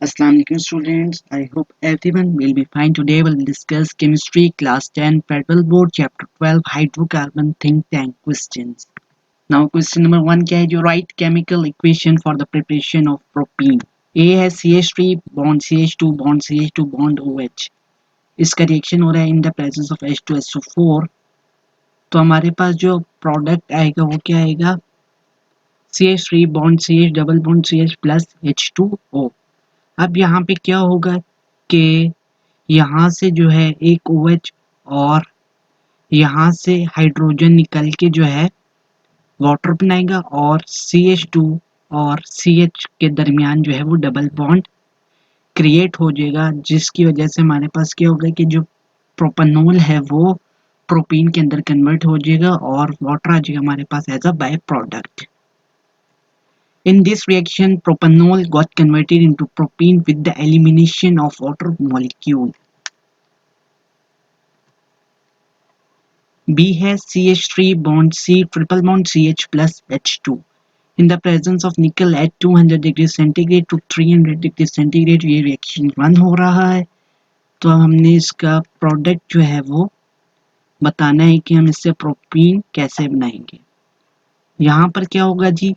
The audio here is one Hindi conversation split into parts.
Assalamu alaikum students. I hope everyone will be fine. Today we'll discuss chemistry class 10 federal board chapter 12 hydrocarbon think tank questions. Now question number 1 क्या है जो write chemical equation for the preparation of propene. A है CH3 bond CH2 bond CH2 bond OH. इसका रिएक्शन हो रहा है in the presence of H2SO4. तो हमारे पास जो प्रोडक्ट आएगा वो क्या आएगा CH3 bond CH double bond CH plus H2O. अब यहाँ पे क्या होगा कि यहाँ से जो है एक OH और यहाँ से हाइड्रोजन निकल के जो है वाटर बनाएगा और CH2 और CH के दरमियान जो है वो डबल बॉन्ड क्रिएट हो जाएगा, जिसकी वजह से हमारे पास क्या होगा कि जो प्रोपेनॉल है वो प्रोपीन के अंदर कन्वर्ट हो जाएगा और वाटर आ जाएगा हमारे पास as a by product. In this reaction, propanol got converted into propene with the elimination of water molecule. B has CH3 bond C triple bond CH plus H2. In the presence of nickel at 200 degrees centigrade to 300 degrees centigrade ये reaction रन हो रहा है. तो हमने इसका प्रोडक्ट जो है वो बताना है कि हम इससे प्रोपीन कैसे बनाएंगे. यहाँ पर क्या होगा जी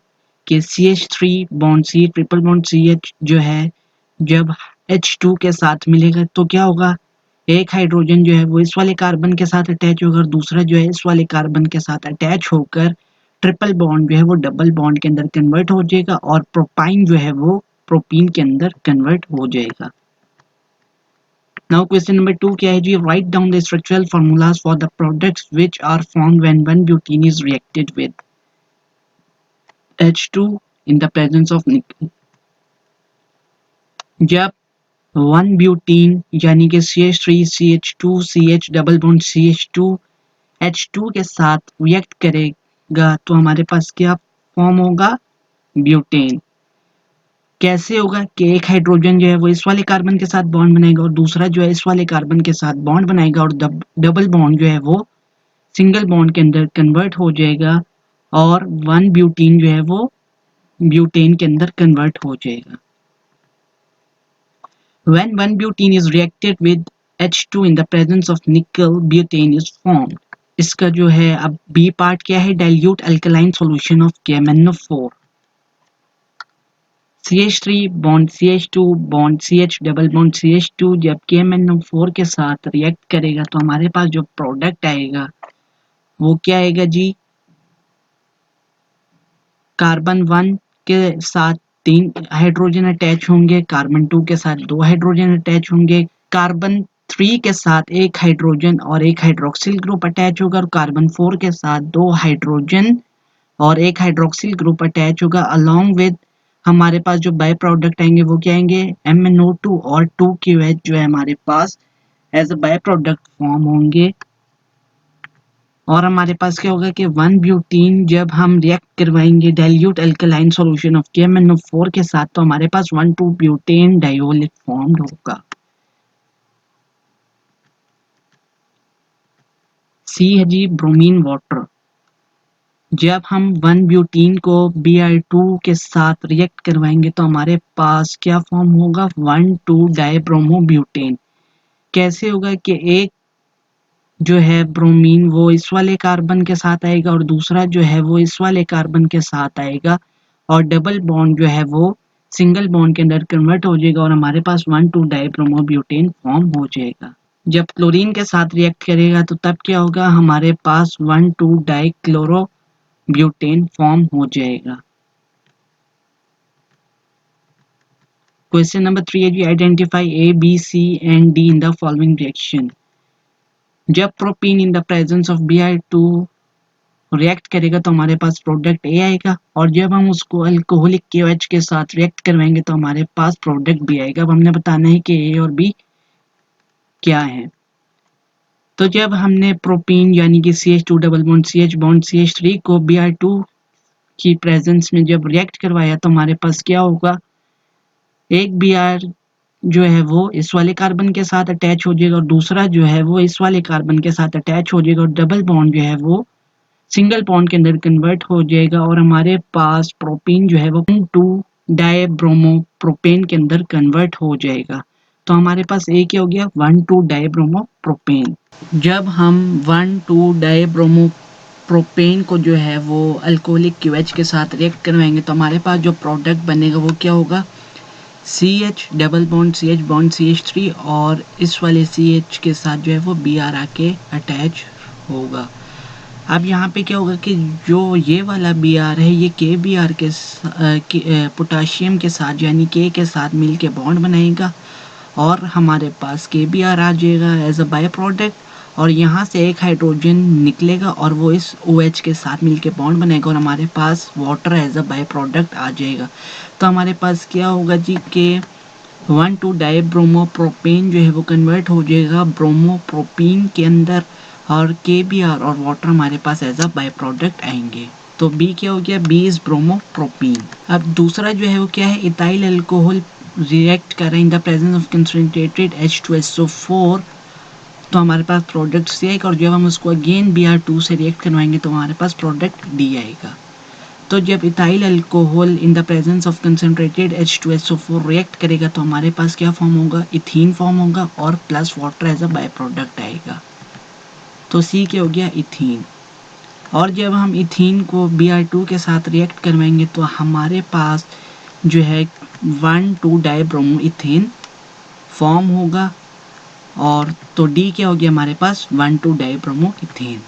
कि CH3 bond C triple bond CH जो है जब H2 के साथ मिलेगा तो क्या होगा, एक हाइड्रोजन जो है वो इस वाले कार्बन के साथ अटैच होकर दूसरा जो है इस वाले कार्बन के साथ अटैच होकर ट्रिपल बॉन्ड जो है वो डबल बॉन्ड के अंदर कन्वर्ट हो जाएगा और प्रोपाइन जो है वो प्रोपीन के अंदर कन्वर्ट हो जाएगा. नाउ क्वेश्चन नंबर 2 क्या है जी, write down the structural formulas for the products which are formed when 1 butane is reacted with H2 in the presence of nickel. जब 1 ब्यूटीन यानी कि CH3 CH2 CH double bond CH2 H2 के साथ रिएक्ट करेगा तो हमारे पास क्या फॉर्म होगा, ब्यूटेन. कैसे होगा कि एक हाइड्रोजन जो है वो इस वाले कार्बन के साथ बॉन्ड बनाएगा और दूसरा जो है इस वाले कार्बन के साथ बॉन्ड बनाएगा और डबल बॉन्ड जो है वो सिंगल बॉन्ड के अंदर कन्वर्ट हो जाएगा और 1 ब्यूटीन जो है वो ब्यूटेन के अंदर कन्वर्ट हो जाएगा. When 1 butene is reacted with H2 in the presence of nickel, butane is formed. इसका जो है अब B पार्ट क्या है, dilute alkaline solution of KMnO4. CH3 bond CH2 bond CH double bond CH2 जब KMnO4 के साथ रिएक्ट करेगा तो हमारे पास जो प्रोडक्ट आएगा वो क्या आएगा जी, कार्बन 1 के साथ 3 हाइड्रोजन अटैच होंगे, कार्बन 2 के साथ 2 हाइड्रोजन अटैच होंगे, कार्बन 3 के साथ एक हाइड्रोजन और एक हाइड्रोक्सिल ग्रुप अटैच होगा और कार्बन 4 के साथ 2 हाइड्रोजन और एक हाइड्रोक्सिल ग्रुप अटैच होगा. अलोंग विद हमारे पास जो बाय प्रोडक्ट आएंगे वो क्या आएंगे, MnO2 और 2QH जो है हमारे पास as a by product form होंगे. और हमारे पास क्या होगा कि 1 ब्यूटीन जब हम रिएक्ट करवाएंगे dilute alkaline solution of KMnO4 के साथ तो हमारे पास 1,2 ब्यूटेन डायोल फॉर्म्ड होगा. सी है जी ब्रोमीन वाटर. जब हम 1 ब्यूटीन को Br2 के साथ रिएक्ट करवाएंगे तो हमारे पास क्या फॉर्म होगा, 1,2 डाइब्रोमोब्यूटेन. कैसे होगा कि एक जो है ब्रोमीन वो इस वाले कार्बन के साथ आएगा और दूसरा जो है वो इस वाले कार्बन के साथ आएगा और डबल बॉन्ड जो है वो सिंगल बॉन्ड के अंदर कन्वर्ट हो जाएगा और हमारे पास 1,2 डाइब्रोमोब्यूटेन फॉर्म हो जाएगा. जब क्लोरीन के साथ रिएक्ट करेगा तो तब क्या होगा, हमारे पास 1,2 डाइक्लोरोब्यूटेन फॉर्म हो जाएगा. क्वेश्चन नंबर 3 है जी, identify A, B, C and D in the following reaction. जब propene in the presence of Br2 react करेगा तो हमारे पास प्रोडक्ट A आएगा और जब हम उसको अल्कोहलिक KOH के साथ रिएक्ट करवाएंगे तो हमारे पास प्रोडक्ट B आएगा. अब हमने बताना है कि A और B क्या है. तो जब हमने प्रोपीन यानी कि CH2 डबल बॉन्ड CH3 को Br2 की प्रेजेंस में जब रिएक्ट करवाया तो हमारे पास क्या होगा, एक Br जो है वो इस वाले कार्बन के साथ अटैच हो जाएगा और दूसरा जो है वो इस वाले कार्बन के साथ अटैच हो जाएगा और डबल बॉन्ड जो है वो सिंगल बॉन्ड के अंदर कन्वर्ट हो जाएगा और हमारे पास प्रोपीन जो है वो 2 डाइब्रोमो प्रोपेन के अंदर कन्वर्ट हो जाएगा। तो हमारे पास एक क्या हो गया 1,2 डाइब्रोमो प्रोपेन। जब हम 1,2 डाइब्रोमो प्रोपेन को जो है वो अल्कोहलिक क्यूएच के साथ रिएक्ट करवाएंगे तो हमारे पास जो प्रोडक्ट बनेगा वो क्या होगा CH double bond CH bond CH3 और इस वाले CH के साथ जो है वो Br आके अटैच होगा। अब यहाँ पे क्या होगा कि जो ये वाला Br है ये KBr के पोटाशियम के साथ यानी K के साथ मिल के बॉन्ड बनाएगा और हमारे पास KBr आ जाएगा एज अ बाय प्रोडक्ट और यहाँ से एक हाइड्रोजन निकलेगा और वो इस OH के साथ मिलके बॉन्ड बनेगा और हमारे पास water as a by product आ जाएगा। तो हमारे पास क्या होगा जी कि 1,2 डाइब्रोमो प्रोपेन जो है वो कन्वर्ट हो जाएगा ब्रोमोप्रोपीन के अंदर और KBr और वाटर हमारे पास एज अ बाय प्रोडक्ट आएंगे। तो B क्या हो गया B इज ब्रोमोप्रोपीन। अब दूसरा जो है वो क्या है इथाइल अल्कोहल रिएक्ट कर रहे हैं in the presence of concentrated H2SO4 तो हमारे पास प्रोडक्ट C आएगा और जब हम उसको अगेन Br2 से रिएक्ट करवाएंगे तो हमारे पास प्रोडक्ट D आएगा। तो जब ethyl alcohol in the presence of concentrated H2SO4 react करेगा तो हमारे पास क्या फॉर्म होगा इथीन फॉर्म होगा और plus water as a by product आएगा। तो C क्या हो गया इथीन। और जब हम इथीन को Br2 के साथ रिएक्ट करवाएंगे तो हमारे पास जो है 1,2 डाइब्रोमो इथेन फॉर्म होगा और तो D क्या हो गया हमारे पास 1,2 डाइब्रोमो इथेन।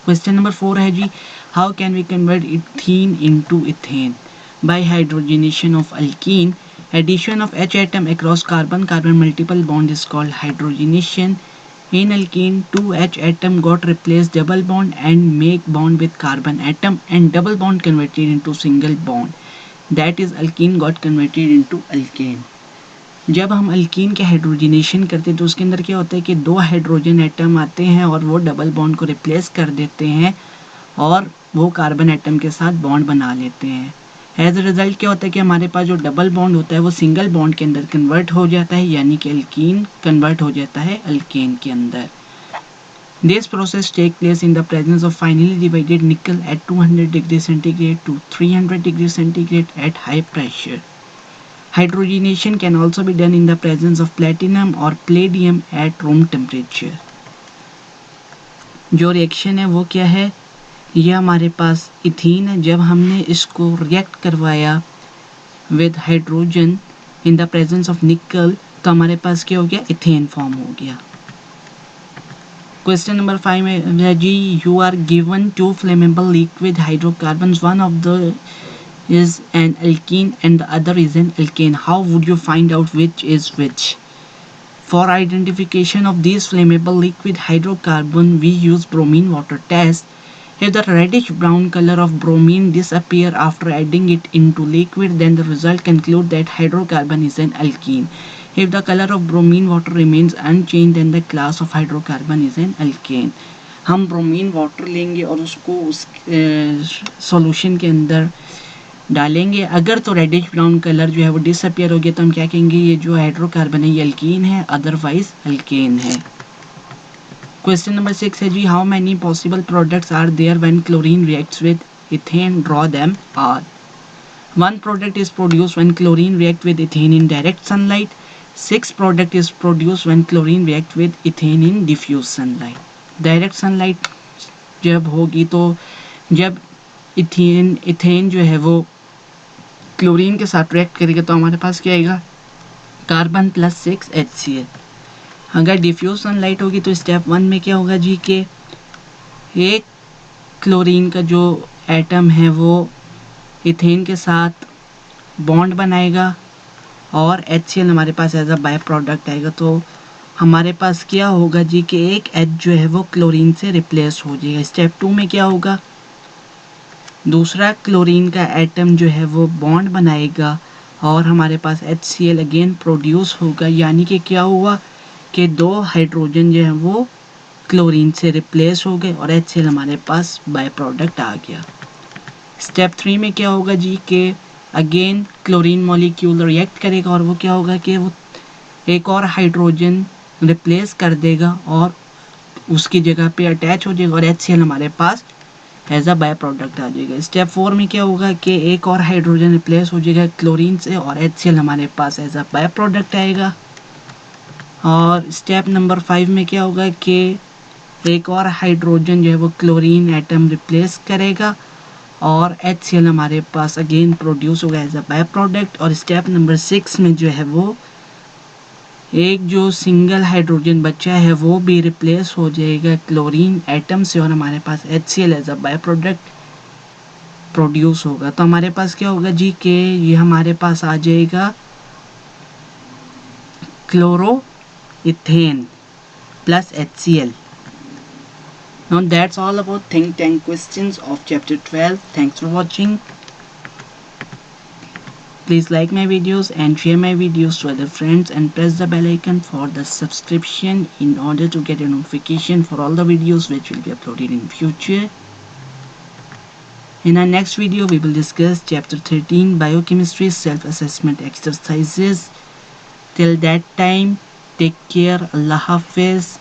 क्वेश्चन नंबर 4 है जी how can we convert ethene into ethane by hydrogenation of alkene addition of H atom across carbon carbon multiple bond is called hydrogenation. In alkene 2 H atom got replaced double bond and make bond with carbon atom and double bond converted into single bond that is alkene got converted into alkane. जब हम अल्कीन के हाइड्रोजनेशन करते हैं तो उसके अंदर क्या होता है कि 2 हाइड्रोजन एटम आते हैं और वो डबल बॉन्ड को रिप्लेस कर देते हैं और वो कार्बन एटम के साथ बॉन्ड बना लेते हैं। एज अ रिजल्ट क्या होता है कि हमारे पास जो डबल बॉन्ड होता है वो सिंगल बॉन्ड के अंदर कन्वर्ट हो जाता है यानी कि अल्कीन कन्वर्ट हो जाता है अल्केन के अंदर। This process takes place in the presence of finely divided nickel at 200 degrees centigrade to 300 degrees centigrade at high pressure. Hydrogenation can also be done in the presence of platinum or palladium at room temperature. जो रिएक्शन है वो क्या है ये हमारे पास इथीन है। जब हमने इसको रिएक्ट करवाया with hydrogen in the presence of निकल तो हमारे पास क्या हो गया इथेन फॉर्म हो गया। क्वेश्चन नंबर 5 है जी you are given 2 flammable liquid hydrocarbons one of the is an alkene and the other is an alkane. How would you find out which is which? For identification of these flammable liquid hydrocarbon we use bromine water test. If the reddish brown color of bromine disappear after adding it into liquid then the result conclude that hydrocarbon is an alkene. If the color of bromine water remains unchanged then the class of hydrocarbon is an alkane. हम ब्रोमीन वाटर लेंगे और उसको उस सॉल्यूशन के अंदर डालेंगे अगर तो रेडिश ब्राउन कलर जो है वो डिसअपियर हो गया तो हम क्या कहेंगे ये जो हाइड्रोकार्बन है ये अल्कीन है अदरवाइज अल्केन है। क्वेश्चन नंबर 6 है जी how many possible products are there when chlorine reacts with ethane draw them are. One product is produced when chlorine react with ethane in direct sunlight. 6 product is produced when chlorine react with ethane in diffuse sunlight. Direct sunlight जब होगी तो जब इथेन जो है वो क्लोरीन के साथ रिएक्ट करेगा तो हमारे पास क्या आएगा कार्बन प्लस 6 HCl। अगर डिफ्यूज सनलाइट होगी तो स्टेप 1 में क्या होगा जी कि एक क्लोरीन का जो एटम है वो इथेन के साथ बॉन्ड बनाएगा और HCl हमारे पास एज अ बाय प्रोडक्ट आएगा। तो हमारे पास क्या होगा जी कि एक H जो है वो क्लोरीन से रिप्लेस हो जाएगा। स्टेप 2 में क्या होगा दूसरा क्लोरीन का एटम जो है वो बॉन्ड बनाएगा और हमारे पास HCl अगेन प्रोड्यूस होगा यानी कि क्या हुआ कि 2 हाइड्रोजन जो है वो क्लोरीन से रिप्लेस हो गए और HCl हमारे पास बाय प्रोडक्ट आ गया। स्टेप 3 में क्या होगा जी कि अगेन क्लोरीन मॉलिक्यूल रिएक्ट करेगा और वो क्या होगा कि वो एक और हाइड्रोजन रिप्लेस कर देगा और उसकी जगह पे अटैच हो जाएगा और HCl हमारे पास एज अ बाय प्रोडक्ट आ जाएगा। स्टेप 4 में क्या होगा कि एक और हाइड्रोजन रिप्लेस हो जाएगा क्लोरीन से और HCl हमारे पास एज अ बाय प्रोडक्ट आएगा। और स्टेप नंबर 5 में क्या होगा कि एक और हाइड्रोजन जो है वो क्लोरीन एटम रिप्लेस करेगा और HCl हमारे पास अगेन प्रोड्यूस होगा एज अ बाय प्रोडक्ट। और स्टेप नंबर 6 में जो है वो एक जो सिंगल हाइड्रोजन बचा है वो भी रिप्लेस हो जाएगा क्लोरीन एटम से और हमारे पास HCl as a by product produce होगा। तो हमारे पास क्या होगा जी कि ये हमारे पास आ जाएगा chloro ethane plus HCl. Now that's all about think tank questions of chapter 12. Thanks for watching. Please like my videos and share my videos to other friends and press the bell icon for the subscription in order to get a notification for all the videos which will be uploaded in future. In our next video we will discuss chapter 13 biochemistry self-assessment exercises. Till that time, take care. Allah Hafiz.